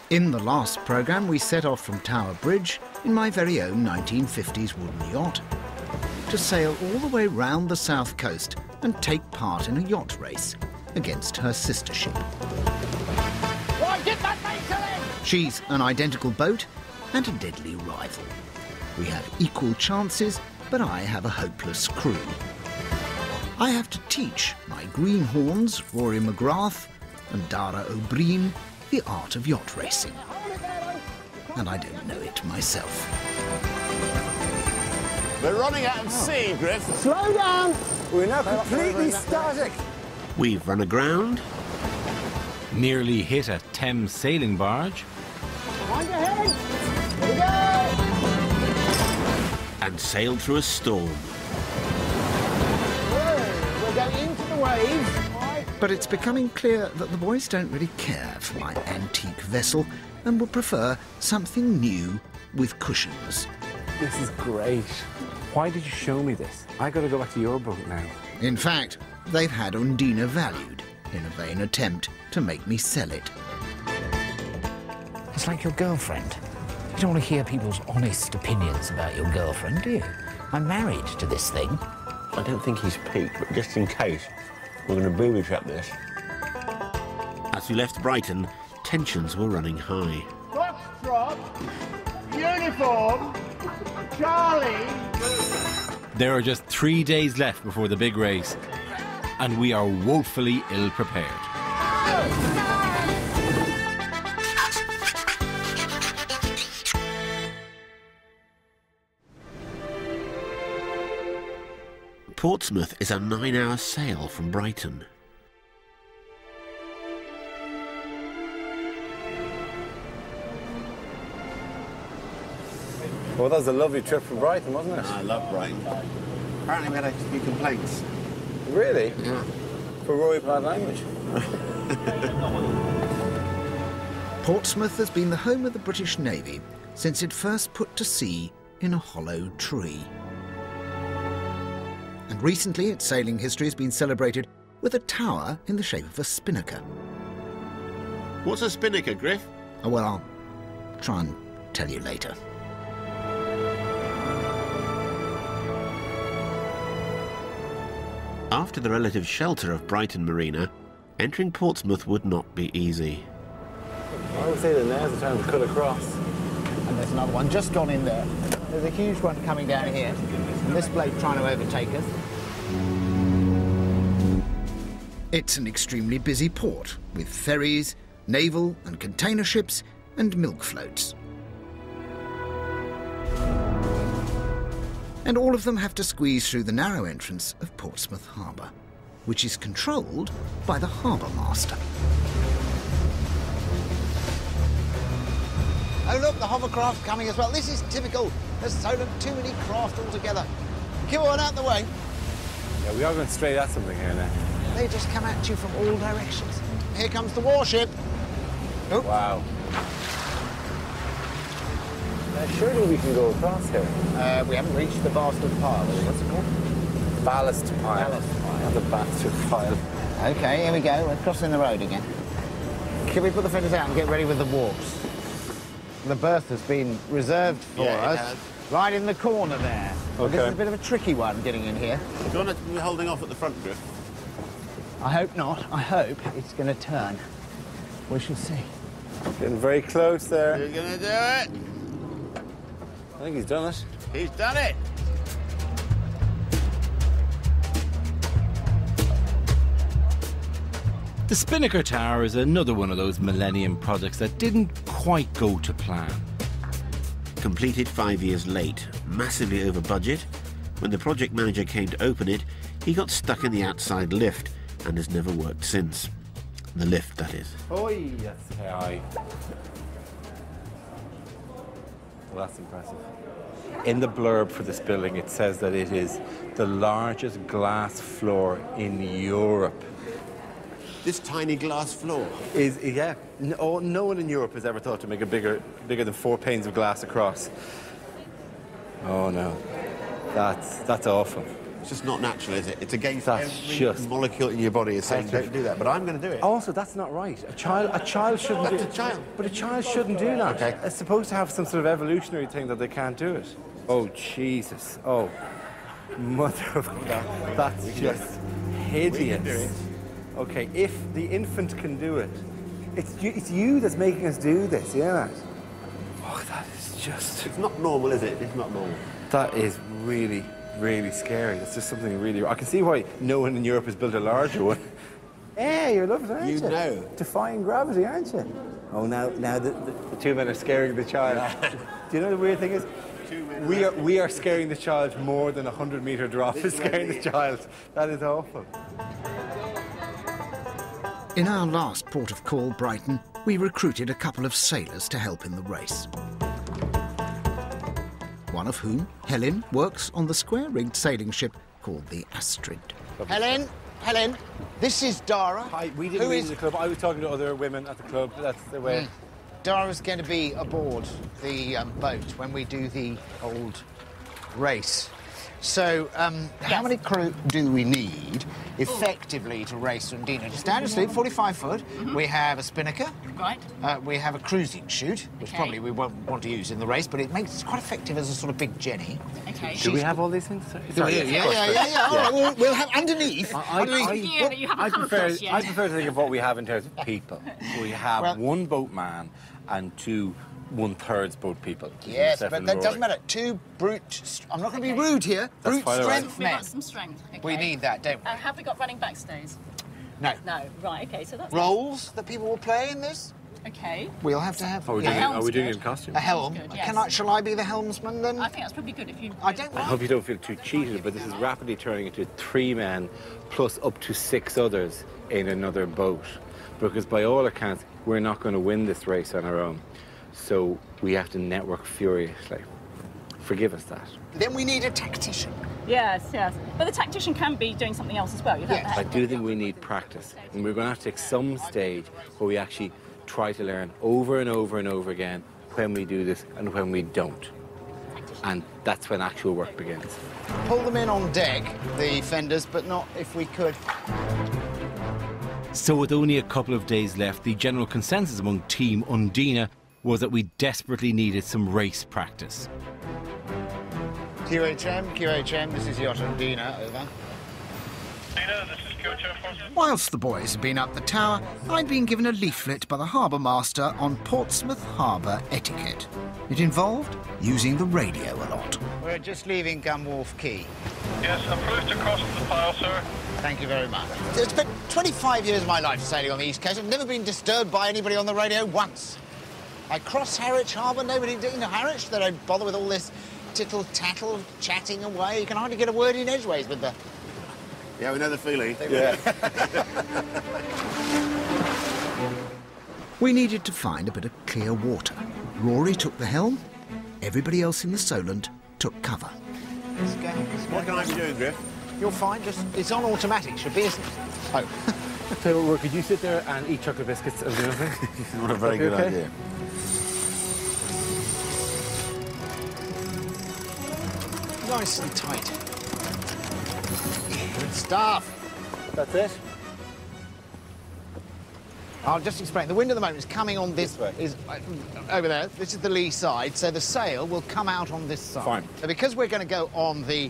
In the last programme, we set off from Tower Bridge in my very own 1950s wooden yacht to sail all the way round the south coast and take part in a yacht race against her sister ship. Right, get that mainsail in! She's an identical boat and a deadly rival. We have equal chances, but I have a hopeless crew. I have to teach my greenhorns, Rory McGrath and Dara Briain, the art of yacht racing. And I don't know it myself. We're running out of sea, Griff. Slow down! We're now completely static. We've run aground, nearly hit a Thames sailing barge, Mind your head! Here we go! and sailed through a storm. Whoa, we're going into the waves. But it's becoming clear that the boys don't really care for my antique vessel and would prefer something new with cushions. This is great. Why did you show me this? I gotta go back to your boat now. In fact, they've had Undina valued in a vain attempt to make me sell it. It's like your girlfriend. You don't want to hear people's honest opinions about your girlfriend, do you? I'm married to this thing. I don't think he's peaked, but just in case, we're going to booby trap this. As we left Brighton, tensions were running high. Foxtrot, uniform, Charlie. There are just 3 days left before the big race, and we are woefully ill-prepared. Portsmouth is a 9-hour sail from Brighton. Well, that was a lovely trip from Brighton, wasn't it? I love Brighton. Apparently we had a few complaints. Really? Yeah. For Rory bad language. Portsmouth has been the home of the British Navy since it first put to sea in a hollow tree. And recently its sailing history has been celebrated with a tower in the shape of a spinnaker. What's a spinnaker, Griff? Oh, well, I'll try and tell you later. After the relative shelter of Brighton Marina, entering Portsmouth would not be easy. I would say that now's the time to cut across. And there's another one just gone in there. There's a huge one coming down here. And this bloke trying to overtake us. It's an extremely busy port with ferries, naval and container ships and milk floats. And all of them have to squeeze through the narrow entrance of Portsmouth Harbour, which is controlled by the harbour master. Oh, look, the hovercraft's coming as well. This is typical. There's stolen too many craft altogether. Keep on out the way. Yeah, we are going straight at something here now. They just come at you from all directions. Here comes the warship. Oh. Wow. Surely we can go across here. We haven't reached the bastard pile. What's it called? Ballast pile. Ballast pile. Not the bastard pile. OK, here we go. We're crossing the road again. Can we put the feathers out and get ready with the warps? The berth has been reserved for us, right in the corner there. Okay. This is a bit of a tricky one, getting in here. Do you want to be holding off at the front, Griff? I hope not. I hope it's going to turn. We shall see. Getting very close there. You're going to do it? I think he's done it. He's done it! The Spinnaker Tower is another one of those Millennium projects that didn't quite go to plan. Completed 5 years late, massively over budget, when the project manager came to open it, he got stuck in the outside lift and has never worked since. The lift, that is. Oi, that's high. Well, that's impressive. In the blurb for this building, it says that it is the largest glass floor in Europe. This tiny glass floor. Yeah. No one in Europe has ever thought to make it bigger than 4 panes of glass across. Oh no, that's awful. It's just not natural, is it? It's against That's every just molecule in your body is saying don't do that, but I'm going to do it. Also, that's not right. A child shouldn't do That's a child. But a child shouldn't do that. Okay. It's supposed to have some sort of evolutionary thing that they can't do it. Oh, Jesus. Oh, mother of God. That's just hideous. Okay, if the infant can do it, it's you that's making us do this, yeah? Oh, that is just... It's not normal, is it? It's not normal. That is really, really scary. It's just something really... I can see why no one in Europe has built a larger one. Yeah, you're loving it, aren't you? You know. Defying gravity, aren't you? Oh, now the two men are scaring the child. Do you know the weird thing is? We are scaring the child more than a 100-metre drop is scaring the child. That is awful. In our last port of call, Brighton, we recruited a couple of sailors to help in the race. One of whom, Helen, works on the square-rigged sailing ship called the Astrid. Helen, this is Dara. Hi, we didn't meet at the club. I was talking to other women at the club. That's the way. Dara's going to be aboard the boat when we do the old race. So, how many crew do we need effectively to race Undina? Just down to sleep, 45 foot. We have a spinnaker. Right. We have a cruising chute, which probably we won't want to use in the race, but it makes it quite effective as a sort of big jenny. Okay. Do we have all these things? Yeah. All right, we'll have underneath. I prefer to think of what we have in terms of people. We have one boatman and two 1/3 boat people. Yes, but that doesn't matter. Two brute... I'm not going to be rude here. Brute strength We men. want some strength. Okay. We need that, don't we? Have we got running backstays? No. No. Right. Okay. So that's Roles that people will play in this? Okay. We'll have to have... Are we doing it in costume? A helm. Good, yes. Shall I be the helmsman then? I think that's probably good if you. I don't I hope you don't feel too cheated, but this is rapidly turning into 3 men plus up to 6 others in another boat. Because by all accounts, we're not going to win this race on our own. So we have to network furiously. Forgive us that. Then we need a tactician. Yes. But the tactician can be doing something else as well. I do think we need practice. And we're going to have to take some stage where we actually try to learn over and over and over again when we do this and when we don't. And that's when actual work begins. Pull them in on deck, the fenders, but not if we could. So with only a couple of days left, the general consensus among Team Undina was that we desperately needed some race practice. QHM, this is Yacht Undina, over. Whilst the boys had been up the tower, I'd been given a leaflet by the harbour master on Portsmouth harbour etiquette. It involved using the radio a lot. We're just leaving Gunwharf Quay. Yes, approved to cross the pile, sir. Thank you very much. It's been 25 years of my life sailing on the East Coast. I've never been disturbed by anybody on the radio once. I cross Harwich Harbour, nobody... Harwich, they don't bother with all this tittle-tattle chatting away. You can hardly get a word in edgeways with the... Yeah, we know the feeling. Yeah. We needed to find a bit of clear water. Rory took the helm. Everybody else in the Solent took cover. What can I be doing, Griff? You're fine, just... It's on automatic, should be, isn't it? Oh. So, Rory, could you sit there and eat chocolate biscuits and do nothing? What a very good idea. Nice and tight. Good stuff. That's it? I'll just explain. The wind at the moment is coming on this way. Is over there. This is the lee side, so the sail will come out on this side. Fine. So because we're going to go on the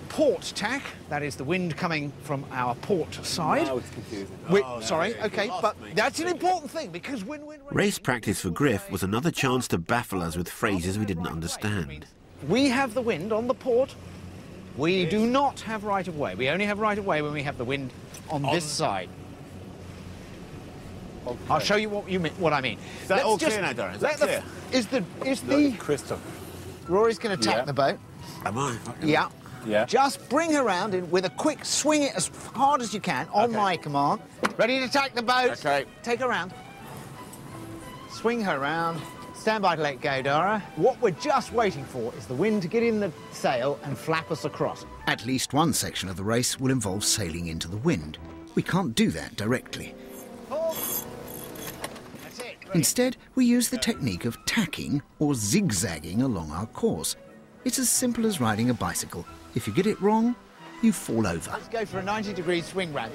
port tack, that is the wind coming from our port side. Now it's confusing. Okay, but that's an important thing because when Race practice for Griff was another chance to baffle us with phrases we didn't understand. we have the wind on the port. We do not have right of way. We only have right of way when we have the wind on this side. Okay. I'll show you what I mean. Is that all clear now, Dara? Is that clear? Is the crystal? Rory's going to tack the boat. Am I? Yeah. Yeah. Just bring her round in with a quick swing it as hard as you can on my command. Ready to tack the boat? Okay. Take her round. Swing her round. Stand by to let go, Dara. What we're just waiting for is the wind to get in the sail and flap us across. At least one section of the race will involve sailing into the wind. We can't do that directly. That's it. Instead, we use the technique of tacking or zigzagging along our course. It's as simple as riding a bicycle. If you get it wrong, you fall over. Let's go for a 90-degree swing round.